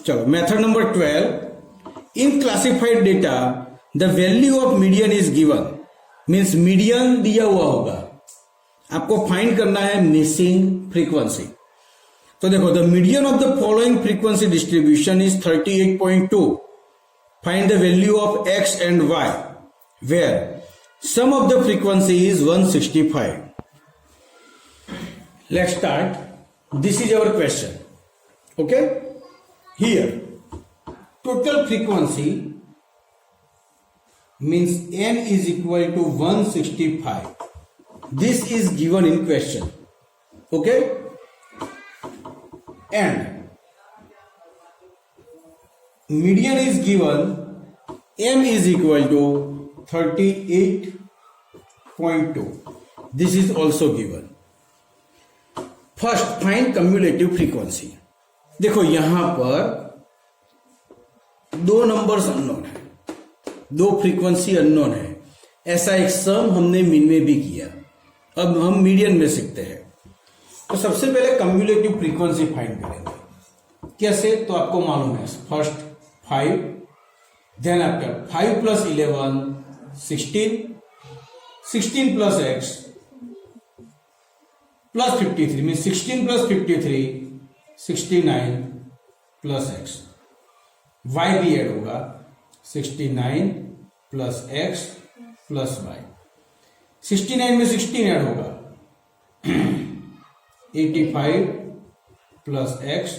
चलो method number 12, in classified data the value of median is given, means median दिया हुआ होगा, आपको फाइंड करना है मिसिंग फ्रीक्वेंसी। तो देखो the median of the following frequency distribution is 38.2, find the value of X and Y where sum of the frequency is 165। Let's start, this is our question, okay. Here total frequency means n is equal to 165. This is given in question, okay, and median is given, m is equal to 38.2. this is also given. First find cumulative frequency. देखो यहां पर दो numbers unknown है, दो frequency unknown है, ऐसा एक सम हमने मीन में भी किया, अब हम मीडियन में सीखते हैं। तो सबसे पहले कम्युलेटिव फ्रीक्वेंसी फाइंड करेंगे। कैसे? तो आपको मालूम है, first 5, then after 5 plus 11 16, 16 plus X plus 53 mean 16 plus 53 69 plus X, Y भी ऐड होगा 69 प्लस एक्स प्लस वाई, 69 में 16 ऐड होगा 85 plus X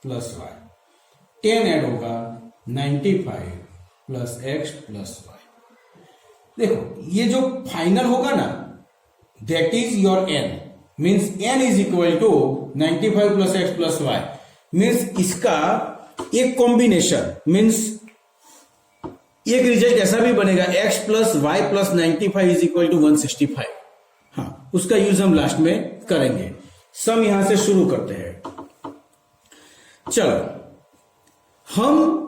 plus Y, 10 add होगा 95 प्लस एक्स प्लस वाई। देखो ये जो फाइनल होगा ना, that is your N, means N is equal to 95 plus X plus Y, means इसका एक कॉम्बिनेशन, मीन्स एक रिजल्ट ऐसा भी बनेगा x plus y plus 95 is equal to 165। हाँ, उसका यूज हम लास्ट में करेंगे। सम यहां से शुरू करते हैं। चलो हम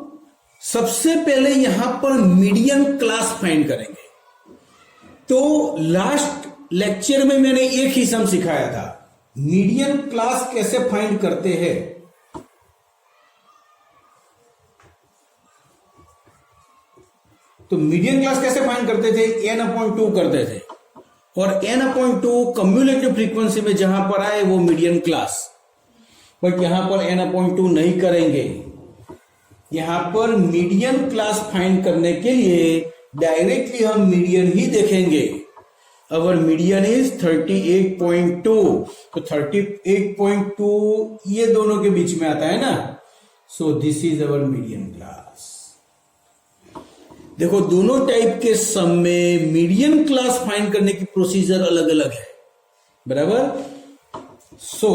सबसे पहले यहां पर मीडियन क्लास फाइंड करेंगे। तो लास्ट लेक्चर में मैंने एक ही सम सिखाया था, मीडियन क्लास कैसे फाइंड करते हैं। तो मीडियन क्लास कैसे फाइंड करते थे? n/2 करते थे, और n/2 कम्युलेटिव फ्रीक्वेंसी में जहां पर आए वो मीडियन क्लास, बट यहां पर n/2 नहीं करेंगे। यहां पर मीडियन क्लास फाइंड करने के लिए डायरेक्टली हम मीडियन ही देखेंगे। अवर मीडियन इज 38.2, तो 38.2 ये दोनों के बीच में आता है ना, सो this is our median class. देखो दोनों टाइप के सम में मीडियन क्लास फाइंड करने की प्रोसीजर अलग अलग है, बराबर। So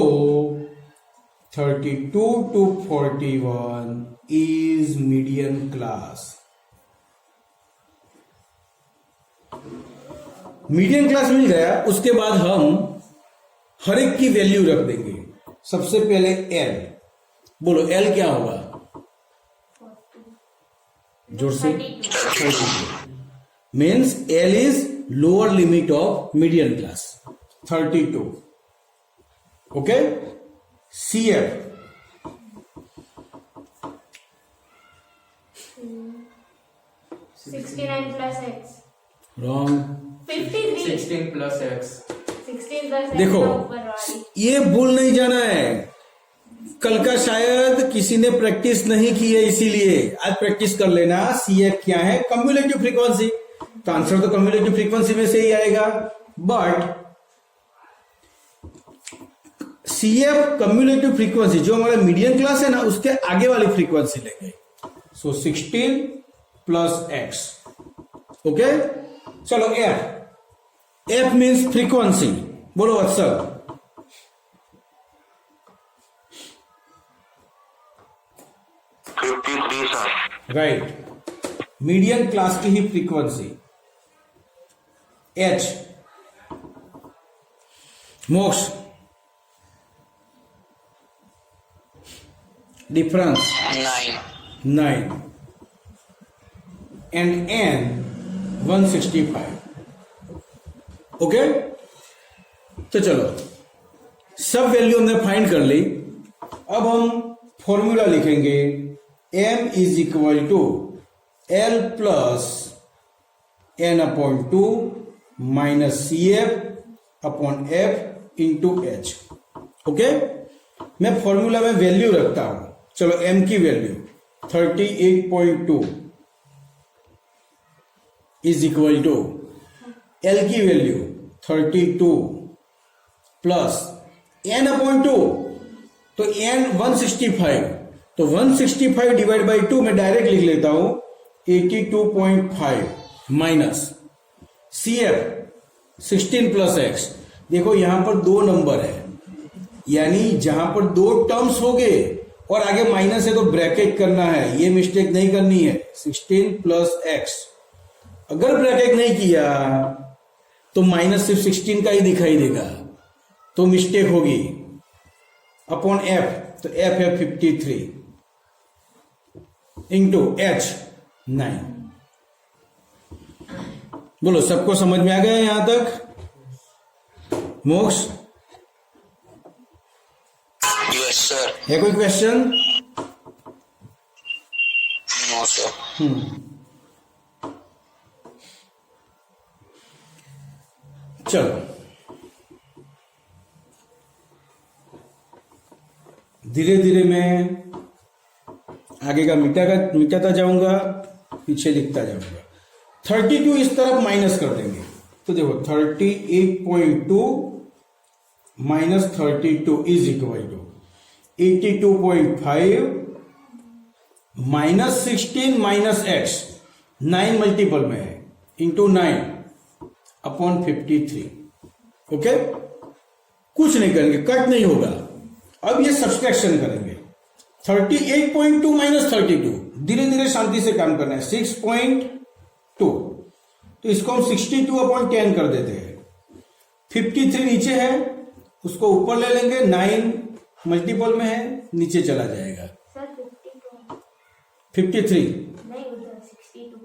32 to 41 is median class. Median class मिल गया, उसके बाद हम हर एक की वैल्यू रख देंगे। सबसे पहले एल, बोलो एल क्या होगा? जोर से, 32 means l is lower limit of median class 32, okay. C f 69 plus x, wrong, 53, 16 plus x, 16 plus x देखो का ऊपर वाली। ये भूल नहीं जाना है, कल का शायद किसी ने प्रैक्टिस नहीं की है, इसीलिए आज प्रैक्टिस कर लेना। सीएफ क्या है? कम्युलेटिव फ्रीक्वेंसी, तो आंसर तो कम्युलेटिव फ्रीक्वेंसी में से ही आएगा, बट सीएफ कम्युलेटिव फ्रीक्वेंसी जो हमारा मीडियन क्लास है ना, उसके आगे वाली फ्रीक्वेंसी लेंगे। सो 16 प्लस एक्स, ओके। चलो एफ, एफ मीन्स फ्रीक्वेंसी, बोलो वत्सल। राइट, मीडियन क्लास की ही फ्रीक्वेंसी। एच, मोक्ष, डिफरेंस 9 एंड एन 165, ओके। तो चलो सब वैल्यू हमने फाइंड कर ली। अब हम फॉर्मूला लिखेंगे m is equal to l plus n upon 2 minus CF upon F into H। Okay, मैं फॉर्मूला में वैल्यू रखता हूं। चलो m की value 38.2 is equal to l की वैल्यू 32 प्लस n अपॉन 2, तो n 165, तो 165 डिवाइड बाई 2 मैं डायरेक्ट लिख लेता हूं 82.5 माइनस CF 16 प्लस x। देखो यहां पर दो नंबर है, यानी जहां पर दो टर्म्स हो गए और आगे माइनस है तो ब्रैकेट करना है, ये मिस्टेक नहीं करनी है। 16 प्लस x, अगर ब्रैकेट नहीं किया तो माइनस सिर्फ 16 का ही दिखाई देगा, तो मिस्टेक होगी। अपॉन f, तो f है 53 इंटू h 9। बोलो सबको समझ में आ गया यहां तक? मोक्ष यस सर। है कोई क्वेश्चन? No sir. चलो धीरे धीरे मैं आगे का मिटाता जाऊंगा, पीछे लिखता जाऊंगा। 32 इस तरफ माइनस कर देंगे, तो देखो 38.2 minus 32 is equal to 82.5 minus 16 minus x, 9 multiple में है, इंटू 9 अपॉन 53। ओके, कुछ नहीं करेंगे, कट नहीं होगा। अब ये सब्सट्रैक्शन करेंगे। 38.2 माइनस 32, धीरे धीरे शांति से काम करना है। 6.2, तो इसको हम 62 अपॉन 10 कर देते हैं। 53 नीचे है, उसको ऊपर ले लेंगे, 9 मल्टीपल में है, नीचे चला जाएगा। सर 52 53 नहीं उधर 62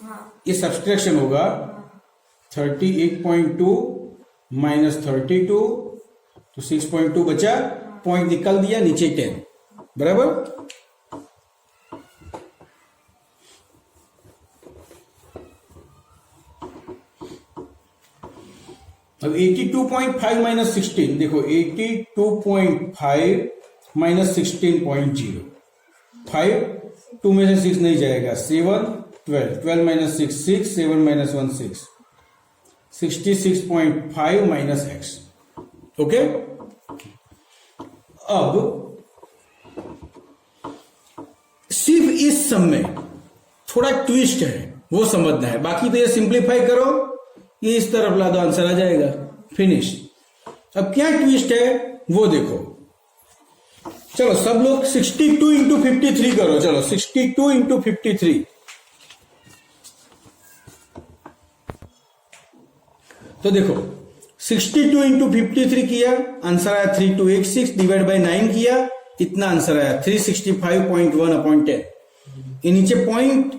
हाँ ये सब्सट्रैक्शन होगा। 38.2 माइनस 32, तो 6.2 बचा, पॉइंट निकाल दिया, नीचे 10 बराबर। अब 82.5 माइनस 16, देखो 82.5 माइनस 16.0, 5 2 में से 6 नहीं जाएगा, 7 12, 12 minus 6 6, 7 minus 1 6, 66.5 minus x। Okay, अब सिर्फ इस सम में थोड़ा ट्विस्ट है, वो समझना है। बाकी तो ये सिंप्लीफाई करो, ये इस तरफ ला दो, आंसर आ जाएगा, फिनिश। अब क्या ट्विस्ट है वो देखो। चलो सब लोग 62 इंटू 53 करो। चलो 62 इंटू 53, तो देखो 62 इंटू 53 किया, आंसर आया 3286, डिवाइड बाई 9 किया, इतना आंसर आया 365.1 अपॉइंट 10। ये नीचे पॉइंट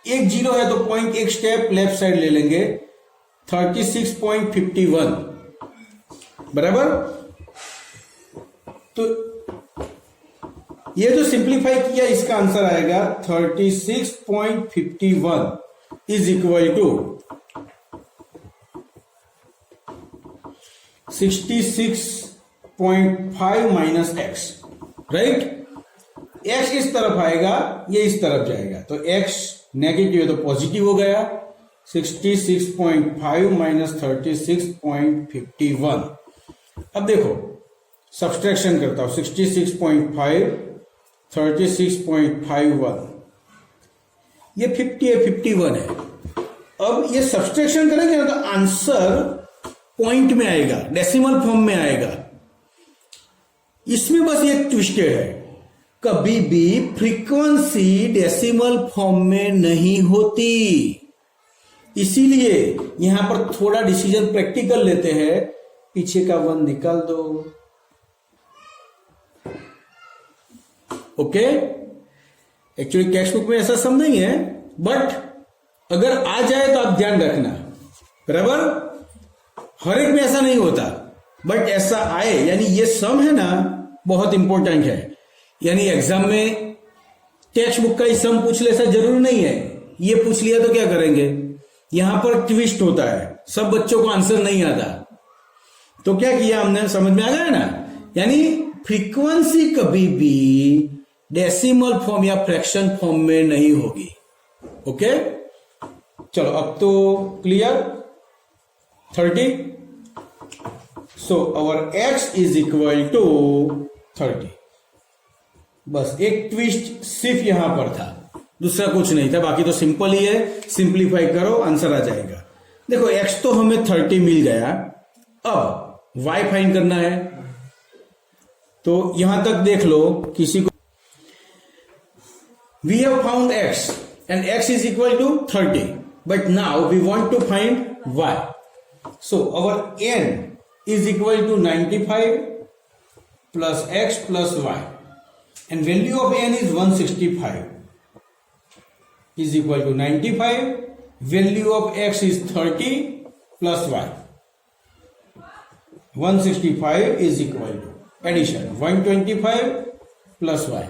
10 है, तो पॉइंट एक स्टेप लेफ्ट साइड ले लेंगे, 36.51 बराबर। तो ये जो सिंप्लीफाई किया, इसका आंसर आएगा 36.51 is equal to 66.5 minus x, right. x इस तरफ आएगा, ये इस तरफ जाएगा, तो x नेगेटिव है तो पॉजिटिव हो गया। 66.5 माइनस 36.51। अब देखो सब्सट्रैक्शन करता हूं, 66.5 36.51, ये 50 है, 51 है। अब ये सब्सट्रैक्शन करेंगे ना, तो आंसर पॉइंट में आएगा, डेसिमल फॉर्म में आएगा। इसमें बस एक ट्विस्टेड है, कभी भी फ्रीक्वेंसी डेसिमल फॉर्म में नहीं होती, इसीलिए यहां पर थोड़ा डिसीजन प्रैक्टिकल लेते हैं। पीछे का 1 निकाल दो। ओके, एक्चुअली टेक्स्ट बुक में ऐसा सम नहीं है, बट अगर आ जाए तो आप ध्यान रखना, बराबर। हर एक में ऐसा नहीं होता, बट ऐसा आए, यानी ये सम है ना बहुत इंपॉर्टेंट है। यानी एग्जाम में टेक्स्ट बुक का ही सम पूछ ले ऐसा जरूरी नहीं है, ये पूछ लिया तो क्या करेंगे। यहां पर ट्विस्ट होता है, सब बच्चों को आंसर नहीं आता, तो क्या किया हमने, समझ में आ गया ना। यानी फ्रीक्वेंसी कभी भी डेसिमल फॉर्म या फ्रैक्शन फॉर्म में नहीं होगी। ओके, चलो अब तो clear. 30, so our x is equal to 30। बस एक ट्विस्ट सिर्फ यहां पर था, दूसरा कुछ नहीं था, बाकी तो सिंपल ही है। सिंप्लीफाई करो, आंसर आ जाएगा। देखो x तो हमें 30 मिल गया, अब y फाइंड करना है। तो यहां तक देख लो, किसी को we have found x and x is equal to 30, but now we want to find y. So our n is equal to 95 plus x plus y, and value of n is 165 is equal to 95, value of x is 30 plus y. 165 is equal to addition 125 plus y.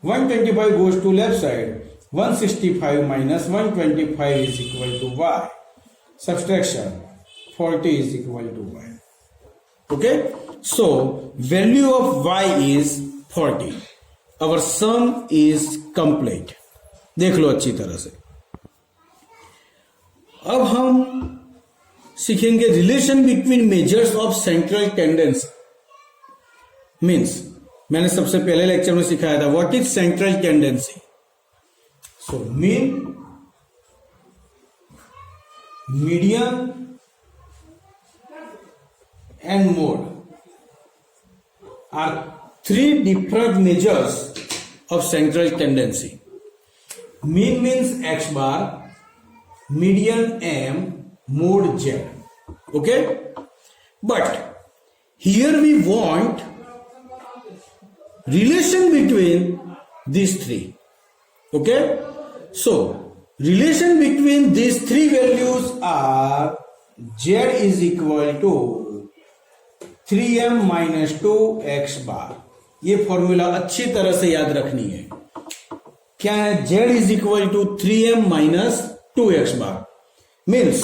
125 goes to left side, 165 minus 125 is equal to y. Subtraction 40 is equal to y. Okay, so value of y is 40. Our sum is complete. देख लो अच्छी तरह से। अब हम सीखेंगे relation between measures of central tendency. Means मैंने सबसे पहले लेक्चर में सिखाया था what is central tendency. So mean, median and mode are three different measures of central tendency. Mean means x bar, median m, mode z. Okay, but here we want relation between these three. Okay, so relation between these three values are z is equal to 3m minus 2x bar। ये formula अच्छी तरह से याद रखनी है। क्या है, z is equal to 3m minus 2x bar. Means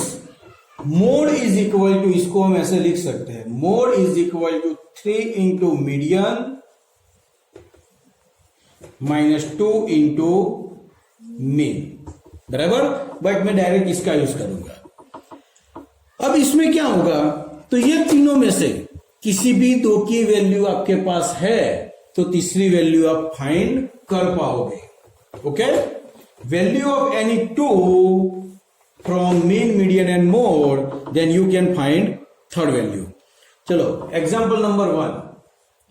mode is equal to, इसको हम ऐसे लिख सकते हैं, mode is equal to 3 into median minus 2 into mean, बराबर। बट मैं डायरेक्ट इसका यूज करूंगा। अब इसमें क्या होगा, तो ये तीनों में से किसी भी दो की वैल्यू आपके पास है तो तीसरी वैल्यू आप फाइंड कर पाओगे। Okay, value of any two from mean, median and mode, then you can find third value. चलो example number 1,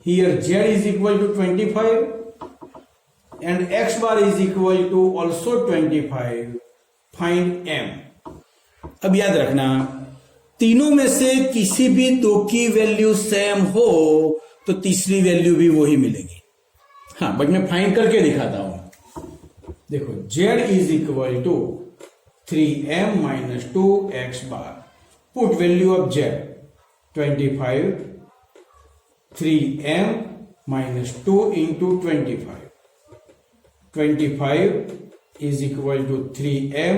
here z is equal to 25 and x bar is equal to also 25, find m। अब याद रखना, तीनों में से किसी भी दो की वैल्यू सेम हो तो तीसरी वैल्यू भी वही मिलेगी। हाँ, बट मैं फाइंड करके दिखाता हूं। देखो z is equal to 3m minus 2x bar, put value of z 25, 3m minus 2 into 25 is equal to 3m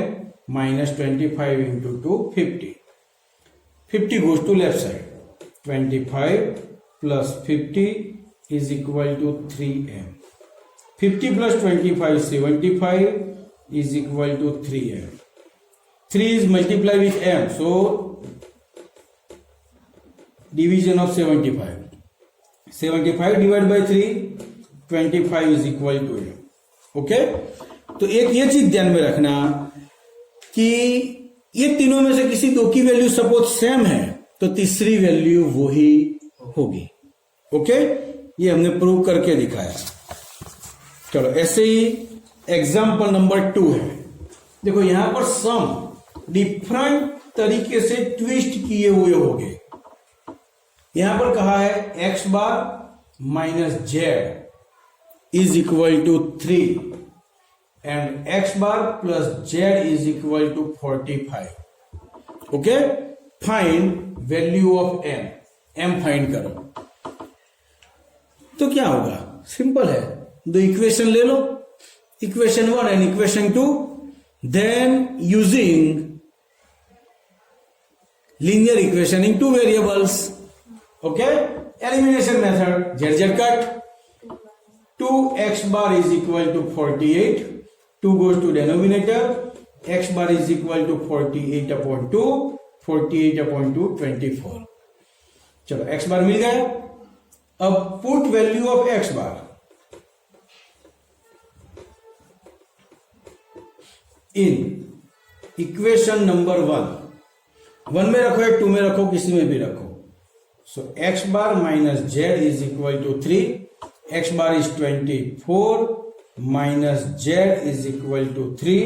minus 25 into 2, 50। 50 goes to left side, 25 plus 50 is equal to 3m. 50 plus 25 75 is equal to 3m. 3 is multiplied with m, so division of 75. 75 divided by 3, 25 is equal to m. Okay? तो एक ये चीज ध्यान में रखना कि ये तीनों में से किसी दो की वैल्यू सपोज सेम है तो तीसरी वैल्यू वही होगी। ओके, ये हमने प्रूव करके दिखाया। चलो ऐसे ही एग्जांपल नंबर 2 है। देखो यहां पर सम डिफरेंट तरीके से ट्विस्ट किए हुए होंगे। यहां पर कहा है x bar minus z is equal to 3 and x bar plus z is equal to 45. Okay, find value of m। m find करो, तो क्या होगा? सिंपल है, दो इक्वेशन ले लो, equation 1 and equation 2, then using linear equation in two variables. Okay, elimination method. Z cut. 2x bar is equal to 48. 2 goes to denominator. X bar is equal to 48 upon 2. 48 upon 2 24. चलो x bar मिल गया. अब put value of x bar in equation number 1 में रखो या 2 में रखो, किसी में भी रखो. So x bar minus z is equal to 3. x bar is 24 minus z is equal to 3.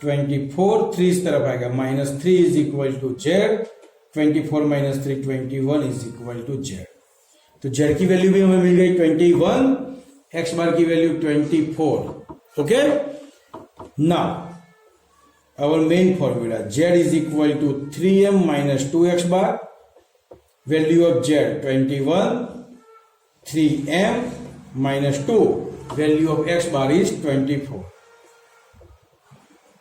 24 3 इस तरफ आएगा, minus 3 is equal to z. 24 minus 3 21 is equal to z. तो जेड की वैल्यू भी हमें मिल गई 21, x बार की value 24. Okay, now our main formula, z is equal to 3m minus 2x bar. Value of z 21, 3m minus 2. Value of x bar is 24.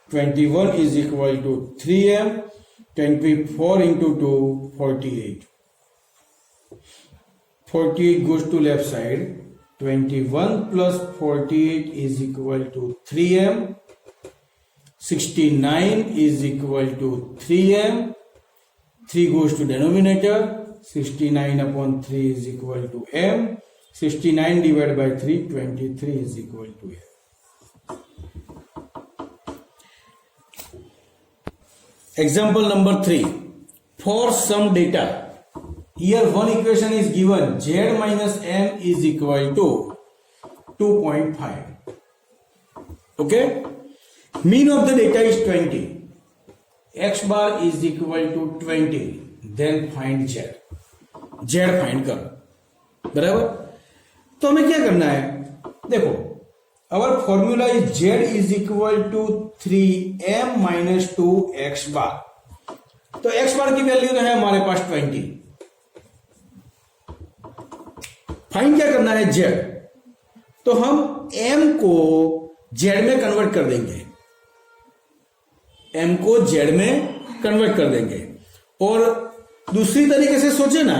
21 is equal to 3m. 24 into 2, 48. 48 goes to left side. 21 plus 48 is equal to 3m. 69 is equal to 3m. 3 goes to denominator. 69 upon 3 is equal to m. 69 divided by 3, 23 is equal to m. Example number 3. For some data, here one equation is given, z minus m is equal to 2.5. Okay? Mean of the data is 20. X bar is equal to 20. Then find z. Z find करो, बराबर. तो हमें क्या करना है? देखो, our formula is z is equal to 3m minus 2x bar. तो x bar की वैल्यू है हमारे पास 20. फाइंड क्या करना है? z. तो हम m को z में कन्वर्ट कर देंगे. m को z में कन्वर्ट कर देंगे. और दूसरी तरीके से सोचे ना,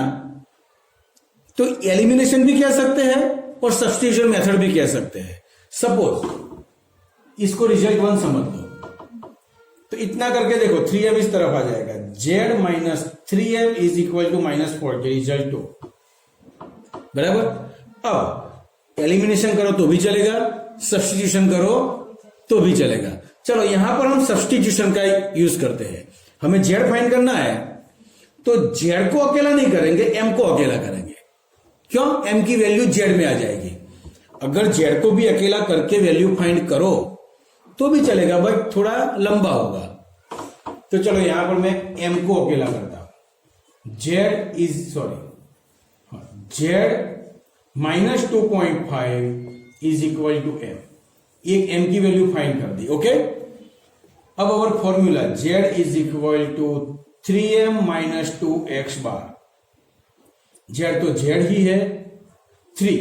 तो एलिमिनेशन भी कह सकते हैं और सब्स्टिट्यूशन मेथड भी कह सकते हैं. सपोज इसको रिजल्ट 1 समझ लो, तो इतना करके देखो 3m इस तरफ आ जाएगा. z minus 3m is equal to minus 40, result 2. बराबर. अब एलिमिनेशन करो तो भी चलेगा, सब्स्टिट्यूशन करो तो भी चलेगा. चलो यहां पर हम सब्स्टिट्यूशन का यूज करते हैं. हमें z फाइंड करना है, तो z को अकेला नहीं करेंगे, m को अकेला करेंगे. क्यों? m की वैल्यू z में आ जाएगी. अगर z को भी अकेला करके वैल्यू फाइंड करो तो भी चलेगा, बट थोड़ा लंबा होगा. तो चलो यहां पर मैं m को अकेला करता हूं. z minus 2.5 is equal to m. एक m की वैल्यू फाइंड कर दी. ओके, अब our formula z is equal to 3m minus 2x bar. z तो z ही है, 3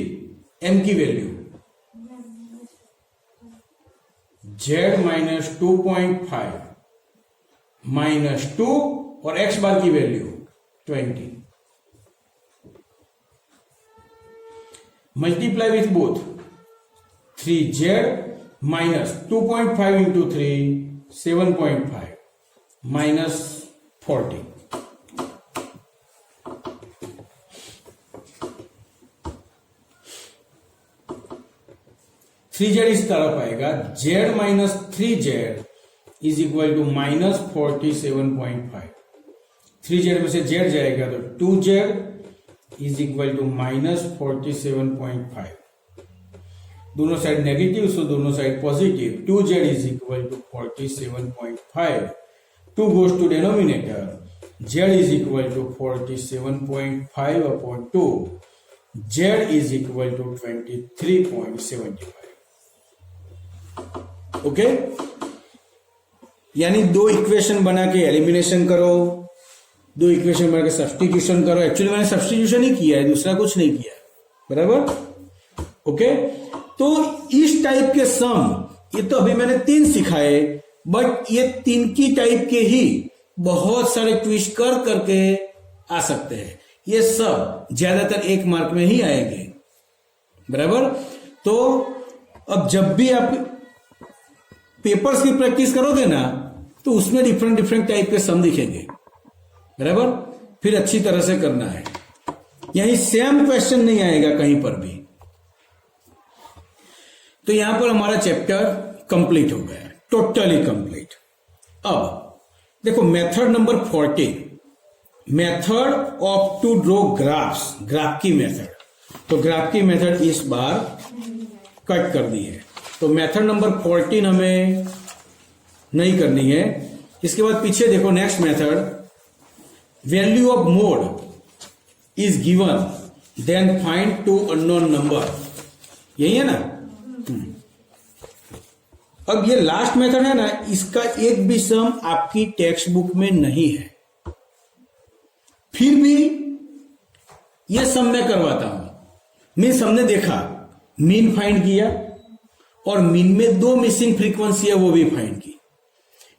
m की वैल्यू z माइनस 2.5 माइनस 2 और x बार की value 20. Multiply with both. 3z minus 2.5 into 3, 7.5 minus 40. 3z इस तरफ आएगा. z minus 3z is equal to minus 47.5. 3z में से z जाएगा तो 2z is equal to minus 47.5. दोनों साइड नेगेटिव, सो दोनों side positive. 2z is equal to 47.5. 2 goes to denominator. z is equal to 47.5 upon 2. z is equal to 23.75. Okay, यानी दो equation बना के एलिमिनेशन करो, दो इक्वेशन बना के सब्स्टिट्यूशन करो। एक्चुअली मैंने सब्स्टिट्यूशन ही किया है, दूसरा कुछ नहीं किया, बराबर। ओके, तो इस टाइप के सम, ये तो अभी मैंने 3 सिखाए, बट ये 3 की टाइप के ही बहुत सारे ट्विस्ट कर करके आ सकते हैं। ये सब ज्यादातर 1 मार्क में ही आएंगे, बराबर। तो अब जब भी आप पेपर्स की प्रैक्टिस करोगे ना, तो उसमें डिफरेंट डिफरेंट टाइप के सम दिखेंगे, बराबर। फिर अच्छी तरह से करना है, यही सेम क्वेश्चन नहीं आएगा कहीं पर भी। तो यहां पर हमारा चैप्टर कंप्लीट हो गया, टोटली कंप्लीट। अब देखो method number 14, method of to draw graphs, graph की मेथड। तो ग्राफ की मेथड इस बार कट कर दी है, तो मेथड नंबर 14 हमें नहीं करनी है। इसके बाद पीछे देखो next method, value of mode is given then find 2 unknown number, यही है ना। अब ये लास्ट मेथड है ना, इसका एक भी सम आपकी टेक्स्ट बुक में नहीं है, फिर भी ये सम मैं करवाता हूं। मीन्स हमने देखा, मीन फाइंड किया और मीन में 2 मिसिंग फ्रीक्वेंसी है वो भी फाइंड की,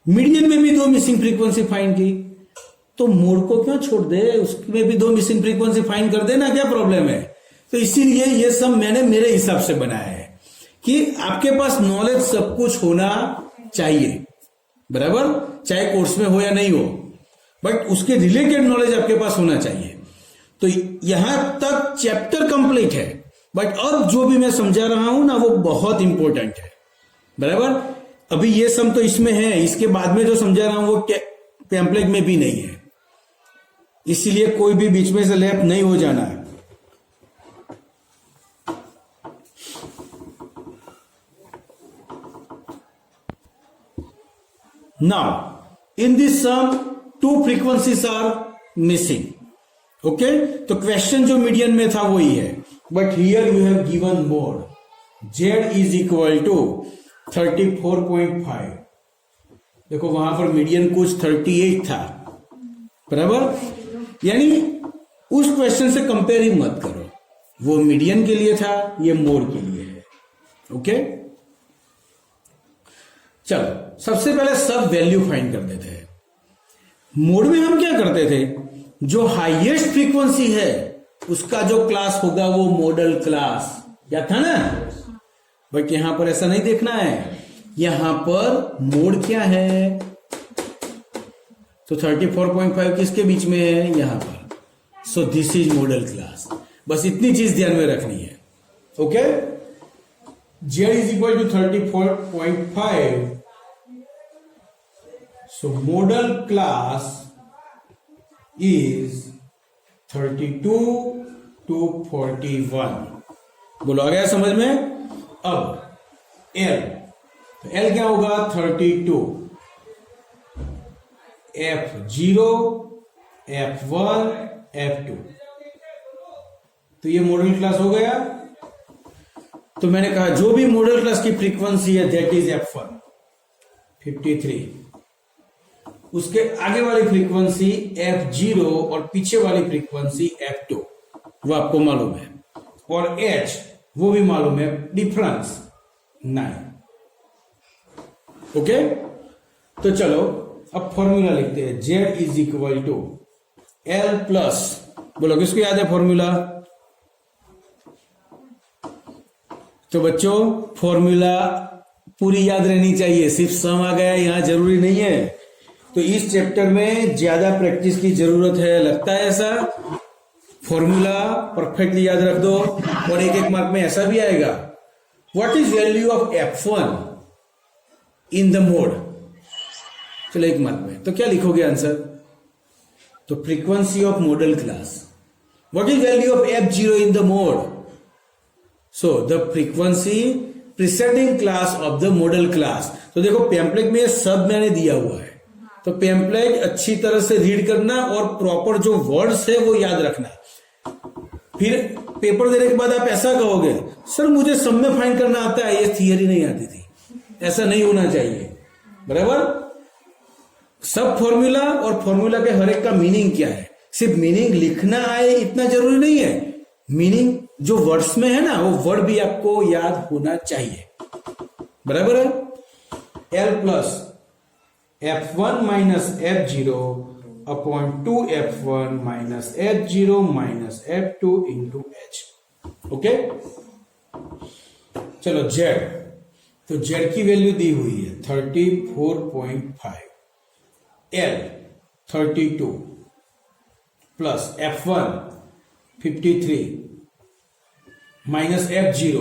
मीडियन में भी 2 मिसिंग फ्रीक्वेंसी फाइंड की, तो मोड को क्यों छोड़ दे, उसमें भी 2 मिसिंग फ्रीक्वेंसी फाइंड कर देना, क्या प्रॉब्लम है। तो इसीलिए ये सब मैंने मेरे हिसाब से बनाया है कि आपके पास नॉलेज सब कुछ होना चाहिए, बराबर, चाहे कोर्स में हो या नहीं हो, बट उसके रिलेटेड नॉलेज आपके पास होना चाहिए। तो यहां तक चैप्टर कंप्लीट है, बट अब जो भी मैं समझा रहा हूं ना वो बहुत इंपॉर्टेंट है, बराबर। अभी ये सम तो इसमें है, इसके बाद में जो समझा रहा हूं वो पैम्पलेट में भी नहीं है, इसीलिए कोई भी बीच में से लेफ्ट नहीं हो जाना है। Now, in this sum, 2 frequencies are missing. Okay? तो क्वेश्चन जो मीडियन में था वही है, but here you have given mode z is equal to 34.5। देखो वहां पर मीडियन कुछ 38 था, बराबर। यानी उस क्वेश्चन से कंपेयर ही मत करो, वो मीडियन के लिए था, ये मोड के लिए है। ओके, चलो सबसे पहले सब वैल्यू फाइंड कर देते हैं। मोड में हम क्या करते थे, जो हाईएस्ट फ्रीक्वेंसी है उसका जो क्लास होगा वो मॉडल क्लास, या था ना। बट यहां पर ऐसा नहीं देखना है, यहां पर मोड क्या है, तो 34.5 किसके बीच में है, यहां पर। So this is modal class, बस इतनी चीज ध्यान में रखनी है। Okay, z is equal to 34.5, so model class is 32 to 41। बोलो आ गया समझ में। अब L, तो L क्या होगा, 32, F0, F1, F2। तो ये मॉडल क्लास हो गया। तो मैंने कहा जो भी मॉडल क्लास की फ्रीक्वेंसी है दैट इज F1 53, उसके आगे वाली फ्रीक्वेंसी F0 और पीछे वाली फ्रीक्वेंसी F2 वो आपको मालूम है, और H वो भी मालूम है, डिफरेंस 9। ओके, तो चलो अब फॉर्मूला लिखते हैं। Z is equal to L plus, बोलो किसको याद है फॉर्मूला। तो बच्चों फॉर्मूला पूरी याद रहनी चाहिए, सिर्फ सम आ गया यहां जरूरी नहीं है। तो इस चैप्टर में ज्यादा प्रैक्टिस की जरूरत है, लगता है ऐसा। फॉर्मूला परफेक्टली याद रख दो, और एक एक मार्क में ऐसा भी आएगा, what is value of F1 in the mode. चलो 1 मार्क में, तो क्या लिखोगे आंसर, तो frequency of modal class. What is value of F0 in the mode, so the frequency preceding class of the modal class. तो देखो pamphlet में ये सब मैंने दिया हुआ है, तो पैम्पलेट अच्छी तरह से रीड करना और प्रॉपर जो वर्ड्स है वो याद रखना। फिर पेपर देने के बाद आप ऐसा कहोगे, सर मुझे सब में फाइंड करना आता है, ये थियरी नहीं आती थी, ऐसा नहीं होना चाहिए, बराबर। सब फॉर्मूला और फॉर्मूला के हर एक का मीनिंग क्या है, सिर्फ मीनिंग लिखना आए इतना जरूरी नहीं है, मीनिंग जो वर्ड्स में है ना वो वर्ड भी आपको याद होना चाहिए, बराबर है। L plus F1 minus F0 upon 2F1 minus F0 minus F2 into H, okay. चलो Z, तो Z की वैल्यू दी हुई है 34.5, L 32 plus F1 53 minus F0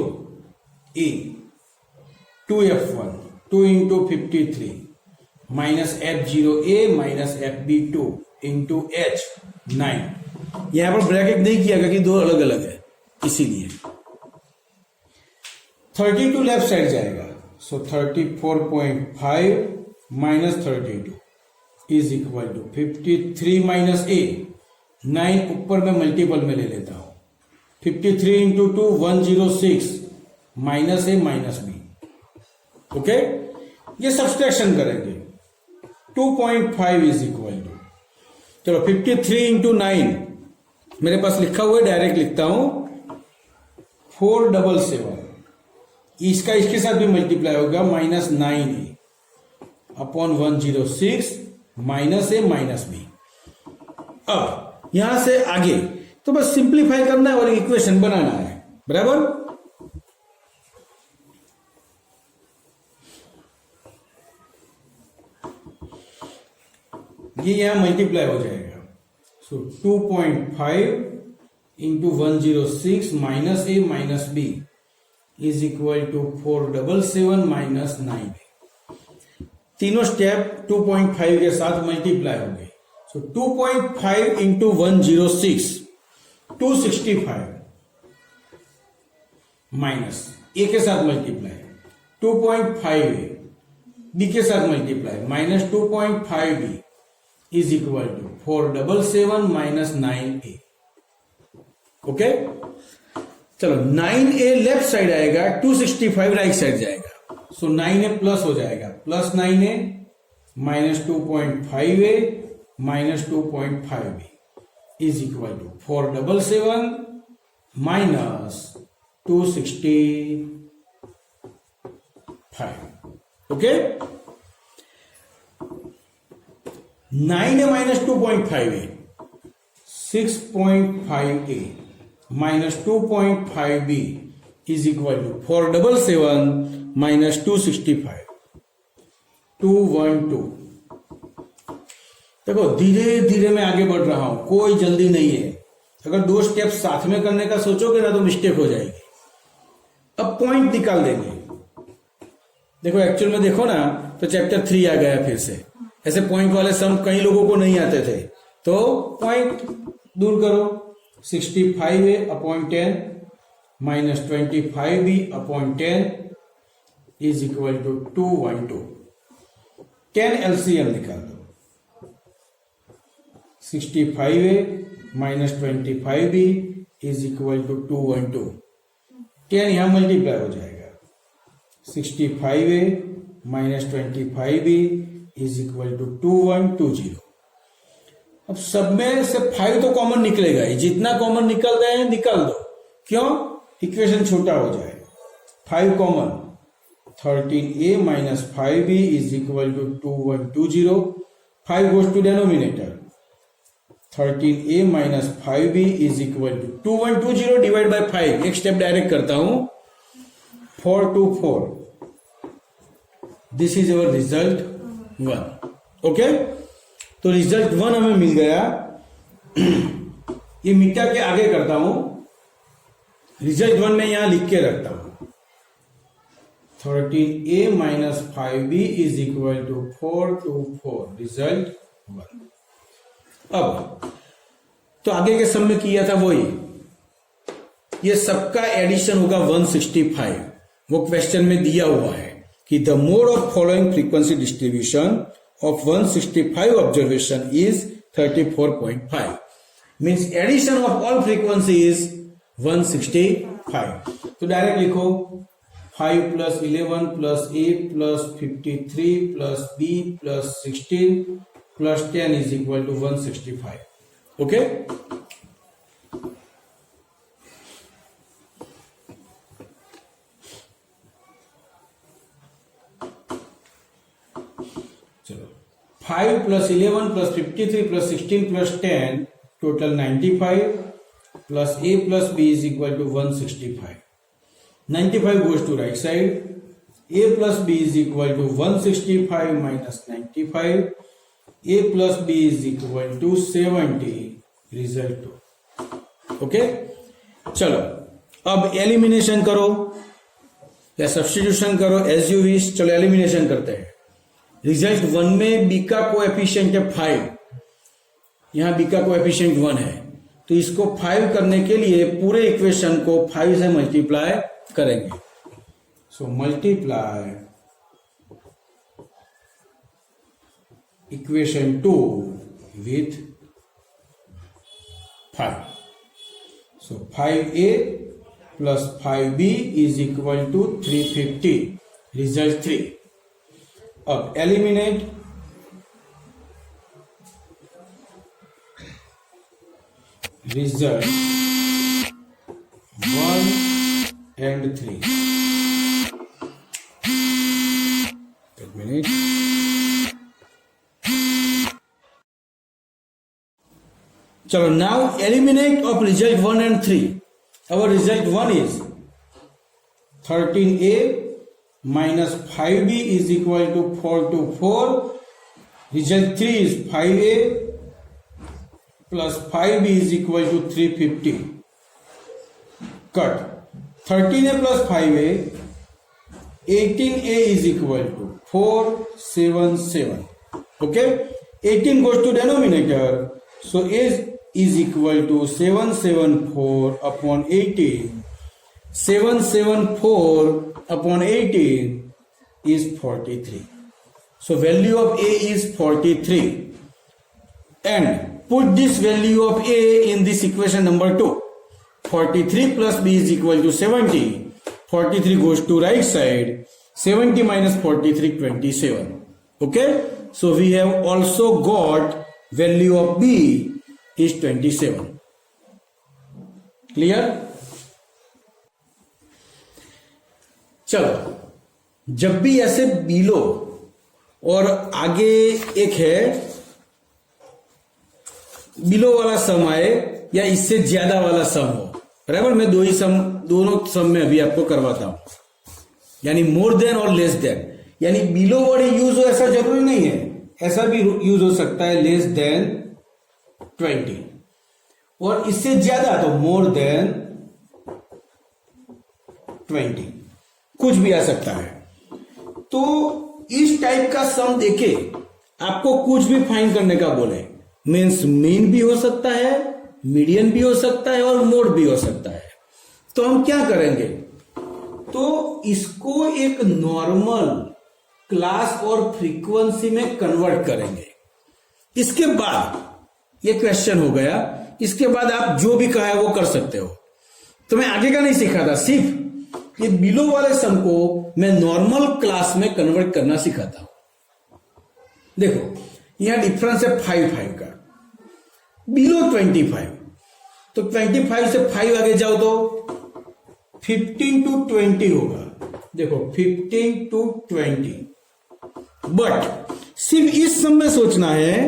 E 2F1 2 into 53 minus F0A minus FB2 into H 9। यहां पर bracket नहीं किया गया कि दो अलग अलग है, इसीलिए 32 लेफ्ट साइड जाएगा, so 34.5 minus 32 is equal to 53 minus A, 9 ऊपर में मल्टीपल में ले लेता हूं, 53 into 2 106 minus A minus B, okay. ये सब्सट्रैक्शन करेंगे, 2.5 इज इक्वल टू, चलो 53 इंटू 9 मेरे पास लिखा हुआ है, डायरेक्ट लिखता हूं 477, इसका इसके साथ भी मल्टीप्लाई होगा minus 9A upon 106 minus A minus B। अब यहां से आगे तो बस सिंप्लीफाई करना है और इक्वेशन बनाना है, बराबर। ये यहां मल्टीप्लाई हो जाएगा, so 2.5 into 106 minus A minus B is equal to 477 minus 9A। तीनों स्टेप 2.5 के साथ मल्टीप्लाई हो गए, सो 2.5 इंटू 106 265 माइनस A के साथ मल्टीप्लाई 2.5A, B के साथ multiply minus 2.5B is equal to 477 minus 9A, okay. चलो 9A लेफ्ट साइड आएगा, 265 राइट साइड जाएगा, सो 9A प्लस हो जाएगा, plus 9A minus 2.5A minus 2.5B is equal to 477 minus 265, okay. 9A minus 2.5A 6.5A minus 2.5B is equal to 477 minus 265 212। देखो धीरे धीरे मैं आगे बढ़ रहा हूं, कोई जल्दी नहीं है, अगर दो स्टेप साथ में करने का सोचोगे ना तो मिस्टेक हो जाएगी। अब पॉइंट निकाल देंगे, देखो एक्चुअल में देखो ना तो चैप्टर 3 आ गया फिर से, ऐसे पॉइंट वाले सम कई लोगों को नहीं आते थे, तो पॉइंट दूर करो, 65A upon 10 minus 25B upon 10 is equal to 212। 10 LCM निकाल दो, 65A minus 25B is equal to 212, 10 यहां मल्टीप्लाई हो जाएगा, 65A minus 25B is equal to 2120। अब सब में से 5 तो कॉमन निकलेगा ही, जितना कॉमन निकल रहे हैं निकाल दो, क्यों, इक्वेशन छोटा हो जाए। 5 common, 13A minus 5B is equal to 2120, 5 goes to denominator, 13A minus 5B is equal to 2120 divide by 5, एक स्टेप डायरेक्ट करता हूं, 424, this is our result 1, okay. तो रिजल्ट 1 हमें मिल गया। ये मिटा के आगे करता हूं, रिजल्ट 1 में यहां लिख के रखता हूं, 13A minus 5B is equal to 424, result 1। अब तो आगे के सम में किया था वही, ये सबका एडिशन होगा 165, वो क्वेश्चन में दिया हुआ है कि the mode of following frequency distribution of 165 observation is 34.5, means addition of all frequency is 165। तो डायरेक्ट लिखो 5 plus 11 plus A plus 53 plus B plus 16 plus 10 is equal to 165. Okay? चलो 5 plus 11 plus 53 plus 16 plus 10 total 95 plus A plus B is equal to 165. 95 goes to right side. A plus B is equal to 165 minus 95. A plus B is equal to 70. Result 2. Okay, चलो अब elimination करो या substitution करो as you wish. चलो elimination करते हैं. Result 1 में B का कोएफिशिएंट है 5. यहां बी का कोएफिशिएंट 1 है, तो इसको 5 करने के लिए पूरे इक्वेशन को 5 से मल्टीप्लाई करेंगे. So multiply equation 2 with 5. So 5a plus 5b is equal to 350. Result 3. अब eliminate. Result 1 and 3. Wait a minute. चलो now eliminate of result 1 and 3. Our result 1 is 13a minus 5b is equal to 424. Result 3 is 5a plus 5b is equal to 350. Cut. 13a plus 5a, 18a is equal to 477. Okay, 18 goes to denominator, so a is equal to 774 upon 18. 774 upon 18 is 43. So value of a is 43, and put this value of a in this equation number 2. 43 plus b is equal to 70. 43 goes to right side. 70 minus 43, 27. Okay, so we have also got value of b is 27. Clear? चलो, जब भी ऐसे below और आगे एक है below वाला सम आए या इससे ज्यादा वाला सम हो, बराबर, मैं दोनों सम में अभी आपको करवाता हूं. यानी मोर देन और लेस देन, यानी बिलो वर्ड यूज हो ऐसा जरूरी नहीं है, ऐसा भी यूज हो सकता है लेस देन 20, और इससे ज्यादा तो मोर देन 20, कुछ भी आ सकता है. तो इस टाइप का सम देके आपको कुछ भी फाइंड करने का बोले, मीन्स मीन भी हो सकता है, मीडियन भी हो सकता है और मोड भी हो सकता है. तो हम क्या करेंगे, तो इसको एक नॉर्मल क्लास और फ्रीक्वेंसी में कन्वर्ट करेंगे. इसके बाद ये क्वेश्चन हो गया, इसके बाद आप जो भी कहा है वो कर सकते हो. तो मैं आगे का नहीं सिखाता, सिर्फ ये बिलो वाले सम को मैं नॉर्मल क्लास में कन्वर्ट करना सिखाता हूं. देखो यहां डिफरेंस है 5 का, बिलो 25, तो 25 से 5 आगे जाओ तो 15 to 20 होगा. देखो 15 to 20, बट सिर्फ इस सम में सोचना है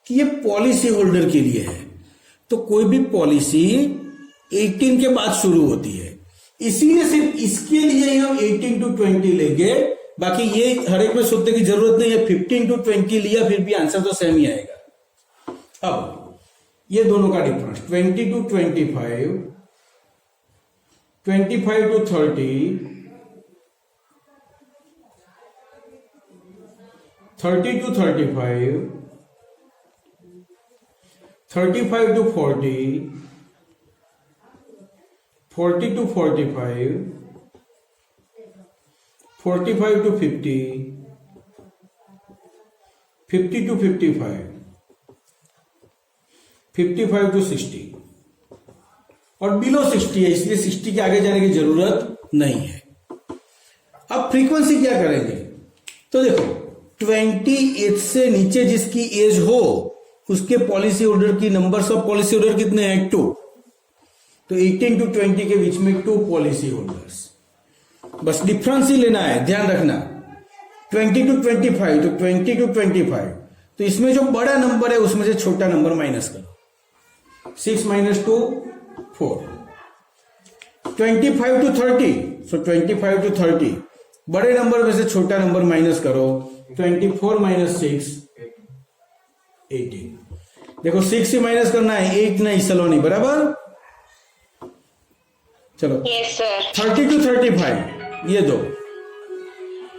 कि ये पॉलिसी होल्डर के लिए है. तो कोई भी पॉलिसी 18 के बाद शुरू होती है, इसीलिए सिर्फ इसके लिए ही हम 18 to 20 लेंगे. बाकी ये हर एक में सोचने की जरूरत नहीं है. 15 to 20 लिया फिर भी आंसर तो सेम ही आएगा. अब ये दोनों का difference 20 to 25, 25 to 30, 30 to 35, 35 to 40, 40 to 45, 45 to 50, 50 to 55, 55 to 60, और बिलो 60 है, इसलिए 60 के आगे जाने की जरूरत नहीं है. फ्रीक्वेंसी क्या करेंगे, तो देखो 28 से नीचे जिसकी एज हो उसके पॉलिसी होल्डर की नंबर्स ऑफ पॉलिसी होल्डर कितने हैं, 2। तो 18 to 20 के बीच में 2 पॉलिसी होल्डर्स, बस डिफरेंस ही लेना है, ध्यान रखना। 20 to 25, तो 20 to 25, तो इसमें जो बड़ा नंबर है उसमें से छोटा नंबर माइनस करो। 6 - 2 4। 25 to 30, सो 25 to 30, बड़े नंबर में से छोटा नंबर माइनस करो। 24 - 6 18। देखो 6 ही माइनस करना है, 8 नहीं, सलोनी, बराबर। चलो यस सर। 30 to 35, ये दो,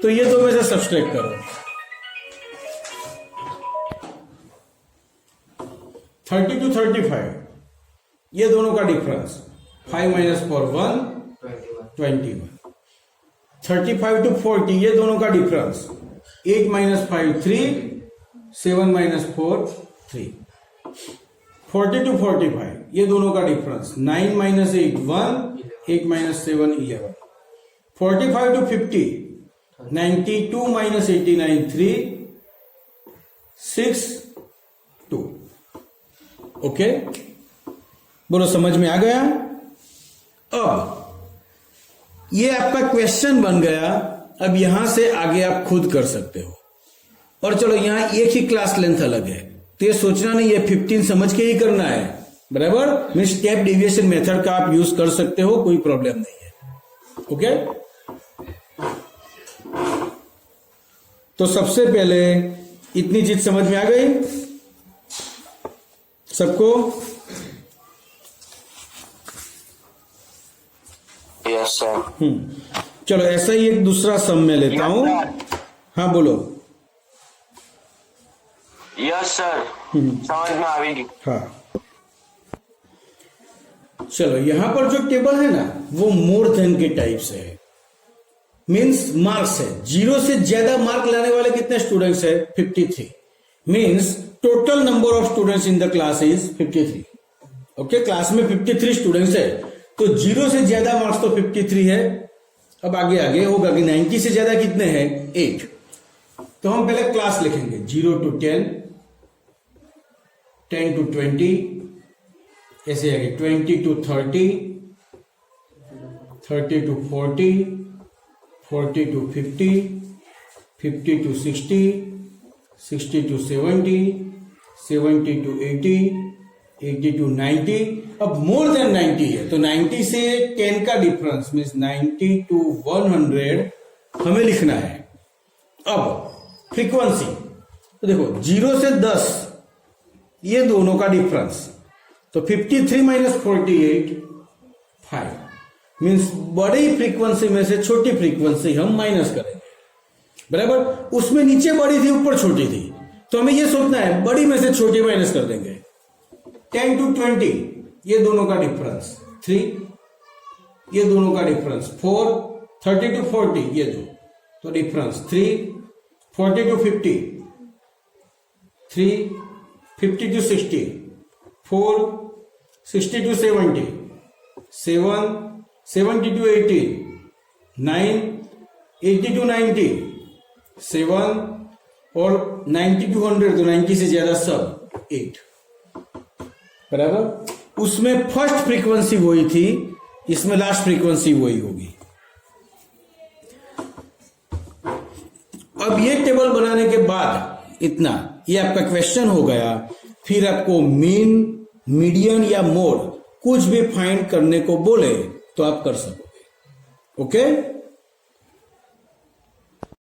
तो ये दो में से सब्सट्रैक्ट करो। 30 to 35, ये दोनों का डिफरेंस 5 - 4 1 21। 35 to 40, ये दोनों का डिफरेंस 8 - 5 3 7 - 4 3। 40 to 45, ये दोनों का डिफरेंस 9 - 8 1 8 - 7 11। 45 to 50, 92 - 89 3 6 2। ओके, बोलो समझ में आ गया। अब ये आपका क्वेश्चन बन गया। अब यहां से आगे आप खुद कर सकते हो। और चलो यहां एक ही क्लास लेंथ अलग है, तो ये सोचना नहीं है 15 समझ के ही करना है, बराबर। मैं स्टेप डेविएशन मेथड का आप यूज कर सकते हो, कोई प्रॉब्लम नहीं है। ओके, तो सबसे पहले इतनी चीज समझ में आ गई सबको। Yes sir. चलो ऐसा ही एक दूसरा सम में लेता हूं। हाँ बोलो। यस सर, समझ में आएगी। हाँ, चलो यहां पर जो टेबल है ना वो मोर देन के टाइप से है, मीन्स मार्क्स है। 0 से ज्यादा मार्क लाने वाले कितने स्टूडेंट्स है, 53। Means total number of students in the class is 53। Okay, class में 53 स्टूडेंट्स है, तो 0 से ज्यादा मार्क्स तो 53 है। अब आगे आगे होगा कि 90 से ज्यादा कितने हैं, 8। तो हम पहले क्लास लिखेंगे 0 to 10, 10 to 20, ऐसे आगे 20 to 30, 30 to 40, 40 to 50, 50 to 60, 60 to 70, 70 to 80, 80 to 90। अब मोर देन 90 है, तो 90 से 10 का डिफरेंस मीन्स 90 to 100 हमें लिखना है। अब फ्रीक्वेंसी, तो देखो 0 से 10 ये दोनों का डिफरेंस, तो 53 - 48 5। मीन्स बड़ी फ्रीक्वेंसी में से छोटी फ्रीक्वेंसी हम माइनस करेंगे, बराबर। उसमें नीचे बड़ी थी, ऊपर छोटी थी, तो हमें यह सोचना है बड़ी में से छोटी माइनस कर देंगे। 10 to 20 ये दोनों का डिफरेंस 3, ये दोनों का डिफरेंस 4। 30 to 40 ये दो, तो difference 3। 40 to 50 3। 50 to 60 4। 60 to 70 7। 70 to 80 9। 80 to 90 7। और 90 to 100, तो 90 से ज्यादा सब 8, बराबर। उसमें फर्स्ट फ्रीक्वेंसी वही थी, इसमें लास्ट फ्रीक्वेंसी वही होगी। अब ये टेबल बनाने के बाद इतना, ये आपका क्वेश्चन हो गया। फिर आपको मीन, मीडियन या मोड कुछ भी फाइंड करने को बोले तो आप कर सकोगे। ओके।